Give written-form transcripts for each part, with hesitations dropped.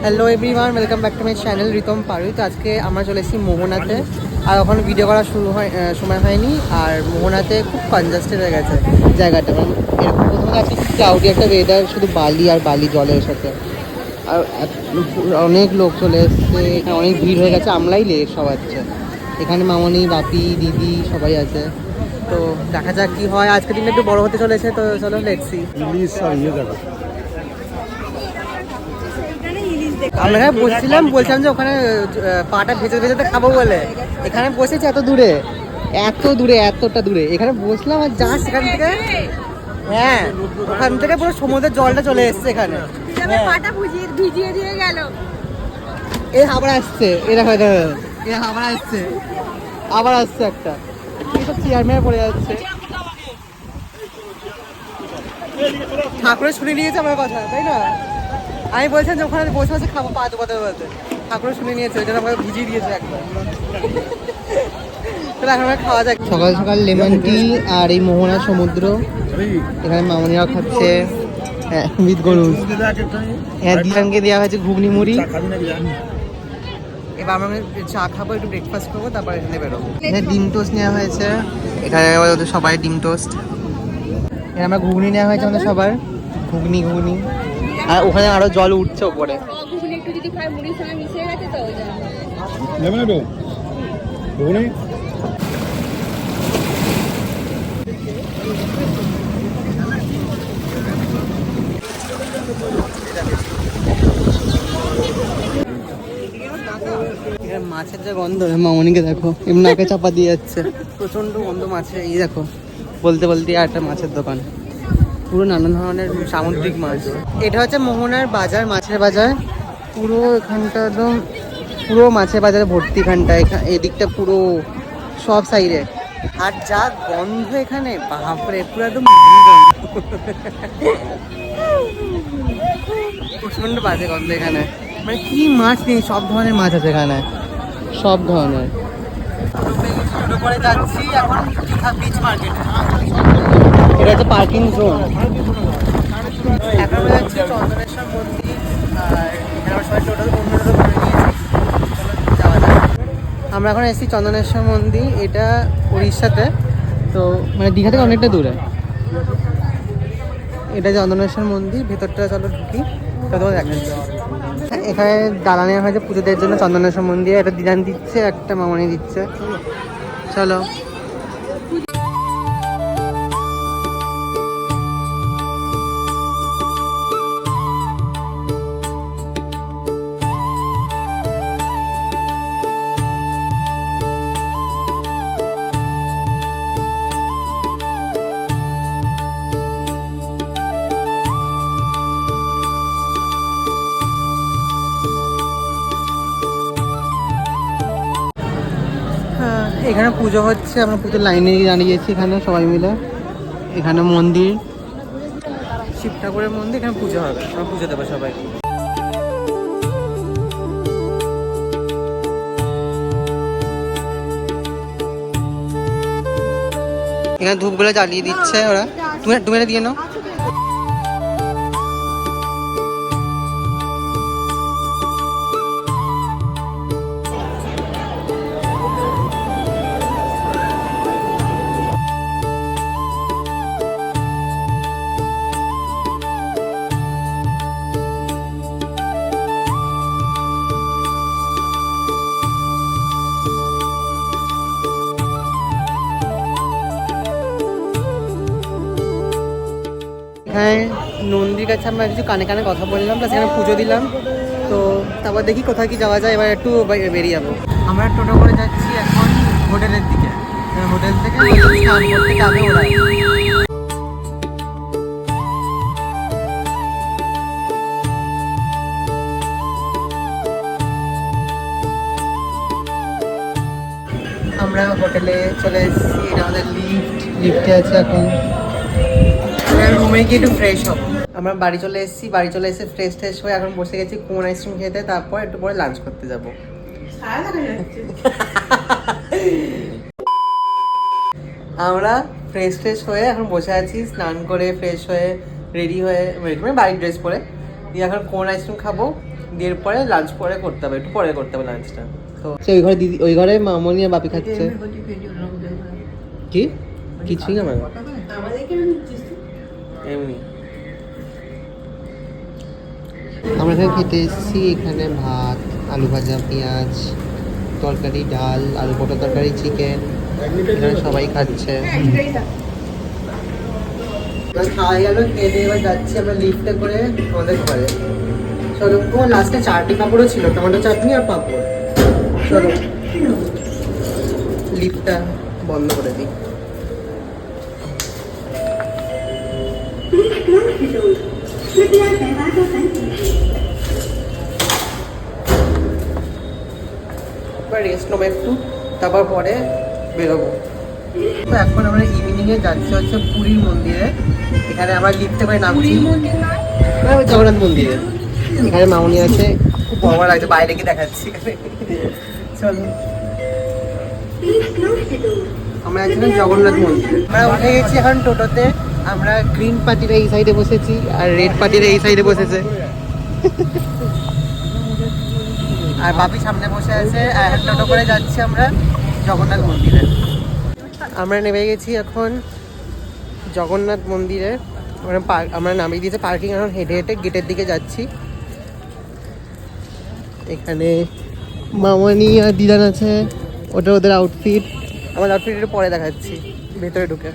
Hello everyone, welcome back to my channel Ritam Parui. তো আজকে আমরা চলে এসেছি মোহনাতে। আর ওখানে ভিডিও করার সময় হয়নি। আর মোহনাতে খুব কনজাস্টেড হয়ে গেছে জায়গাটা। মানে এরকম প্রথমে আছে ক্লাউডি একটা ওয়েদার, শুধু বালি আর বালি জলের সাথে। আর অনেক লোক চলে এসছে, এখানে অনেক ভিড় হয়ে গেছে। আমরাই লেট সব আছে এখানে, মামনি, বাপি, দিদি সবাই আছে। তো দেখা যাক কি হয়। আজকে দিনটা একটু বড় হতে চলেছে, তো চলো লেটসি। আমরা এখানে বসছিলাম, বলছিলাম যে ওখানে পাটা ভেজে ভেজেতে খাবো বলে। এখানে বসেছি এত দূরে, এতটা দূরে এখানে বসলাম। আর যা সেখান থেকে, হ্যাঁ ওখান থেকে পুরো সমুদ্রের জলটা চলে এসছে এখানে। ভিজিয়ে দিয়ে গেল। এই আবার আসছে, এরা আবার আসছে, আবার আসছে একটা। এইসব চেয়ার মেয়ার পড়ে যাচ্ছে। ঠাকুরের শুনে নিয়েছে আমার কথা, তাই না? আমি বলছেন যে ওখানে বসে বসে খাবো পা দুপাতে বলতে, ঠাকুরের শুনে নিয়েছে, ওই জন্য আমাকে ভিজিয়ে দিয়েছে একবার। তাহলে এখন আমরা খাওয়া যাক। সকাল সকাল লেমন টি আর এই মোহনা সমুদ্র। এখানে মামনিরাও খাচ্ছে উইথ গরু। হ্যাঁ, দিয়ানকে দেওয়া হয়েছে ঘুগনি মুড়ি। এবার আমরা চা খাবো, একটু ব্রেকফাস্ট করবো, তারপর এখানে বেরোবো। এখানে ডিম টোস্ট নেওয়া হয়েছে, এখানে ওদের সবাই ডিম টোস্ট। এখানে আমরা ঘুগনি নেওয়া হয়েছে আমাদের সবার, ঘুগনি। আর ওখানে আরো জল উঠছে ওপরে। একটু যদি খাই মুড়ির সঙ্গে মিশে গেছে তো ওই জন্য। মাছের যে গন্ধ, মামনিকে দেখো এমনি নাকে চাপা দিয়ে যাচ্ছে, প্রচন্ড গন্ধ মাছের। এই দেখো বলতে বলতে আর একটা মাছের দোকান, পুরো নানান ধরনের সামুদ্রিক মাছ। এটা হচ্ছে মোহনার বাজার, মাছের বাজার। পুরো এখানটা একদম পুরো মাছের বাজারে ভর্তি। এখানটা এদিকটা পুরো সব সাইডে। আর যা গন্ধ এখানে, বাপরে, পুরো একদম প্রচন্ড বাজে গন্ধ এখানে। মানে কি মাছ নেই, সব ধরনের মাছ আছে এখানে, সব ধরনের। ছোটো করে যাচ্ছি এখন দীঘা বিচ মার্কেট। এটা হচ্ছে পার্কিং জোন। এখন আমরা যাচ্ছি চন্দনেশ্বর মন্দির। আর এখানে আমরা সবাই টোটাল অন্য করে নিয়েছি, যাওয়া যায়। আমরা এখন এসেছি চন্দনেশ্বর মন্দির। এটা উড়িষ্যাতে, তো মানে দীঘা থেকে অনেকটা দূরে। এটা চন্দনেশ্বর মন্দির, ভেতরটা চলো ঢুকি, তোমার দেখাচ্ছি। এখানে দালান নেওয়া হয়েছে পুজো দেওয়ার জন্য চন্দনেশ্বর মন্দিরে। একটা দিদান দিচ্ছে, একটা মামনি দিচ্ছে। চলো। এখানে পুজো হচ্ছে, আমরা পুজোর লাইনে দাঁড়িয়েছি এখানে সবাই মিলে। এখানে মন্দির, শিব ঠাকুরের মন্দির, এখানে পুজো হবে, আমরা পুজো দেবো সবাই। এখানে ধূপগুলো জ্বালিয়ে দিচ্ছে ওরা, তুমি এটা দিয়ে নাও। হ্যাঁ, নন্দীর কাছে আমরা কিছু কানে কানে কথা বললাম, প্লাস এখানে পুজো দিলাম। তো তারপর দেখি কোথায় কি যাওয়া যায়। এবার একটু বেরিয়ে যাবো। আমরা টোটো করে যাচ্ছি এখন হোটেলের দিকে। হোটেল থেকে স্নান করতে যাবে ওরা। আমরা হোটেলে চলে এসেছি, এটা আমাদের লিফটে আছে এখন। রুমে গিয়ে একটু ফ্রেশ হব। আমরা বাড়ি চলে এসে ফ্রেশ হয়ে এখন বসে গেছি কোন আইসক্রিম খেতে। তারপর একটু পরে লাঞ্চ করতে যাবো। আমরা ফ্রেশ হয়ে এখন বসে আছি, স্নান করে ফ্রেশ হয়ে রেডি হয়ে মানে বাড়ির ড্রেস পরে দিয়ে এখন কোন আইসক্রিম খাবো। বিয়ের পরে লাঞ্চ পরে করতে হবে, একটু পরে করতে হবে লাঞ্চটা। তো ওই ঘরে দিদি, ওই ঘরে মামনি আর বাপি খাচ্ছে। কি কিছুই না মানে এমনি আমরা এখানে খেতে এসেছি। এখানে ভাত, আলু ভাজা, পেঁয়াজ, তরকারি, ডাল, আলু পটল তরকারি, চিকেন। এখানে সবাই খাচ্ছে। খাওয়া গেল, খেয়ে দিয়ে এবার যাচ্ছি আমরা লিফটে করে আমাদের ঘরে। চলো, তোমার লাস্টে চাটনি পাঁপড়ও ছিল, টমেটো চাটনি আর পাঁপড়। চলো লিফটটা বন্ধ করে দিই। রেস্ট নেবো একটু, তারপর পরে বেরোবো। তো এখন আমরা ইভিনিংয়ে যাচ্ছি হচ্ছে পুরীর মন্দিরে। এখানে আমরা লিফটে করে নামছি জগন্নাথ মন্দিরে। এখানে মামনি আছে, খুব বড় লাগছে, বাইরে গিয়ে দেখাচ্ছি। চলো আমরা এখন জগন্নাথ মন্দির। আমরা উঠে গেছি এখন টোটোতে। আমরা গ্রিন পার্টিরা এই সাইডে বসেছি আর রেড পার্টিরা এই সাইডে বসেছে। আর বাপি সামনে বসে আছে। আর টোটো করে যাচ্ছি আমরা জগন্নাথ মন্দিরে। আমরা নেমে গেছি এখন জগন্নাথ মন্দিরে। আমরা নামিয়ে দিয়েছি পার্কিং, এখন হেঁটে হেঁটে গেটের দিকে যাচ্ছি। এখানে মামনি আর দিদান আছে, ওটা ওদের আউটফিট। আমার আউটফিট একটু পরে দেখাচ্ছি ভেতরে ঢুকে।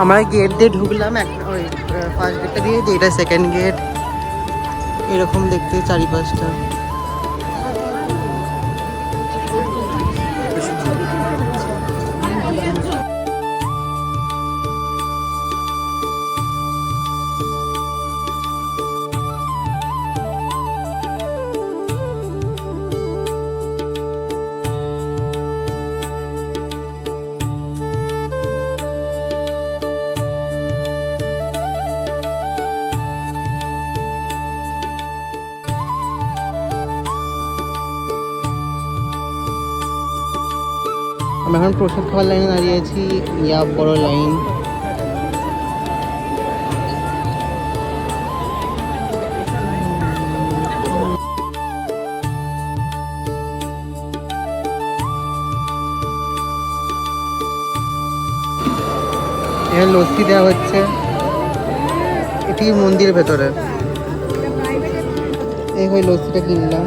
আমরা গেট দিয়ে ঢুকলাম, ওই ফার্স্ট গেটটা দিয়ে, এটা সেকেন্ড গেট। এরকম দেখতে চারিপাশটা। আমরা এখন প্রসাদ খাওয়ার লাইনে দাঁড়িয়ে আছি, ইয়া বড় লাইন। এখানে লস্যি দেওয়া হচ্ছে, এটি মন্দিরের ভেতরে। এই ওই লস্যিটা কিনলাম।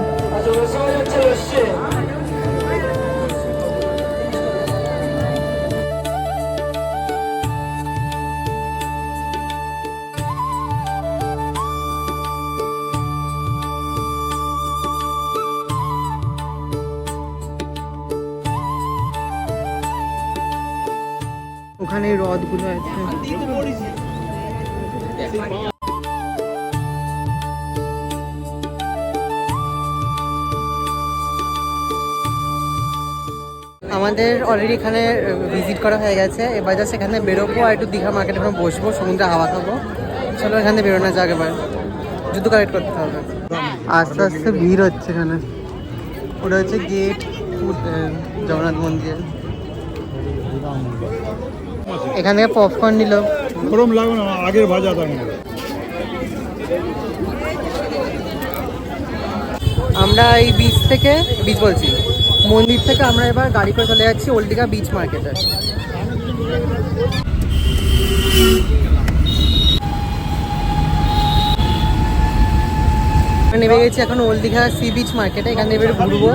ওখানে হ্রদগুলো আছে। আমাদের অলরেডি এখানে ভিজিট করা হয়ে গেছে। এবার জাস্ট এখানে বেরোবো আর একটু দীঘা মার্কেটে ওখানে বসবো, সমুদ্রে হাওয়া খাবো। চলো এখানে বেরোনো যাক, এবার জুতো কালেক্ট করতে হবে। আস্তে আস্তে ভিড় হচ্ছে এখানে। ওটা হচ্ছে গেট জগন্নাথ মন্দির। এখান থেকে পপকর্ন নিল। গরম লাগবে না, আগের ভাজা দাম। আমরা এই বিচ থেকে, বিচ বলছি মন্দির থেকে আমরা এবার গাড়ি করে চলে যাচ্ছি ওল্ড দীঘা বিচ মার্কেটে। নেমে গেছি এখন ওল্ড দীঘা সি বিচ মার্কেটে। এখান থেকে এবার ঘুরবো।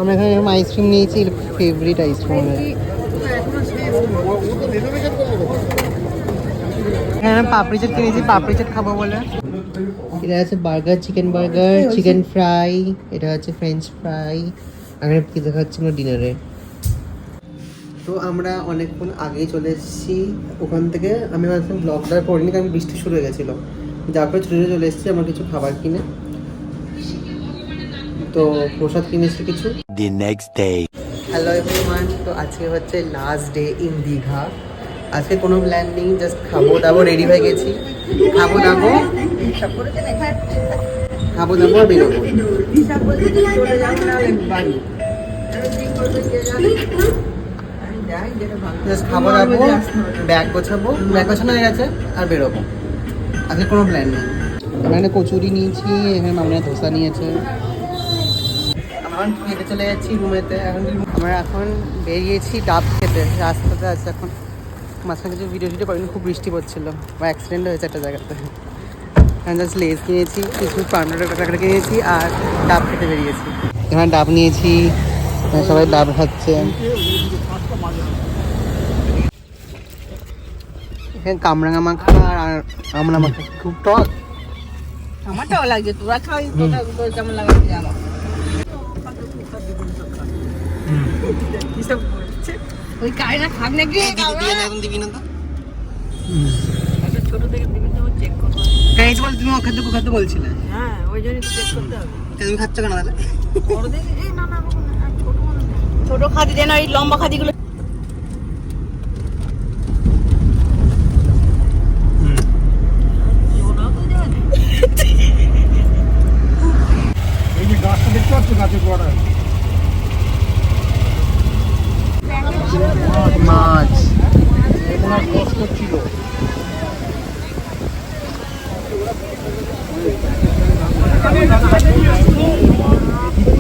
আমরা এখানে এরকম আইসক্রিম নিয়েছি, ফেভারিট আইসক্রিম। এখানে পাপড়ি চাট কিনেছি, পাপড়ি চাট খাবো বলে। এটা আছে burger, chicken burger, chicken fry, এটা হচ্ছে ফ্রেঞ্চ ফ্রাই। এখানে পিজা খাচ্ছি আমরা ডিনারে। তো আমরা অনেকক্ষণ আগেই চলে এসেছি ওখান থেকে। আমি ভাবছিলাম ব্লগটা করিনি, কারণ বৃষ্টি শুরু হয়ে গেছিলো। তারপরে ছুটে চলে এসেছি আমার কিছু খাবার কিনে। তো প্রসাদ কিনেছি কিছু। The next day. Hello everyone, তো আজকে হচ্ছে লাস্ট ডে ইন দীঘা। আজকে কোনো প্ল্যান নেই, জাস্ট খাবো দাবো, রেডি হয়ে গেছি, খাবো দাবো আর বেরোবো। জাস্ট খাবো দাবো, ব্যাগ গোছানো হয়ে গেছে আর বেরোবো। আজকে কোনো প্ল্যান নেই। এখানে কচুরি নিয়েছি, এখানে মামলা ধোসা নিয়েছে। এখন খেতে চলে যাচ্ছি রুমেতে। আমরা এখন বেরিয়েছি ডাব খেতে, রাস্তাতে আছে এখন। মাঝখানে কিছু ভিডিও করিনি, খুব বৃষ্টি পড়ছিল বা অ্যাক্সিডেন্ট হয়েছে একটা জায়গাতে। এখানে জাস্ট লেস কিনেছি, কিছু টাকা কিনেছি আর ডাব খেতে বেরিয়েছি। এখানে ডাব নিয়েছি, সবাই ডাব খাচ্ছে। এখানে কামরাঙা মাখা আর আমলা মাখা, খুব টক। আমারটাও লাগছে, তোরা খাওয়াই তোরা কেমন লাগাচ্ছে জানো। ওই কায়না খাক নাকি দিবি না তো? ছোট থেকে বিভিন্ন চেক করবো। তুমি অখাদ্য বলছিলে। হ্যাঁ, ওই জন্যই তো চেক করতে হবে। তুমি খাচ্ছ কেন তাহলে? ছোট খাদি দেন, ওই লম্বা খাদিগুলো। এই যে গাছটা দেখতে পাচ্ছ, গাছের গোড়ায় মাছ ওনার কষ্ট করছিল।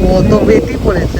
কত বেটি পড়েছে।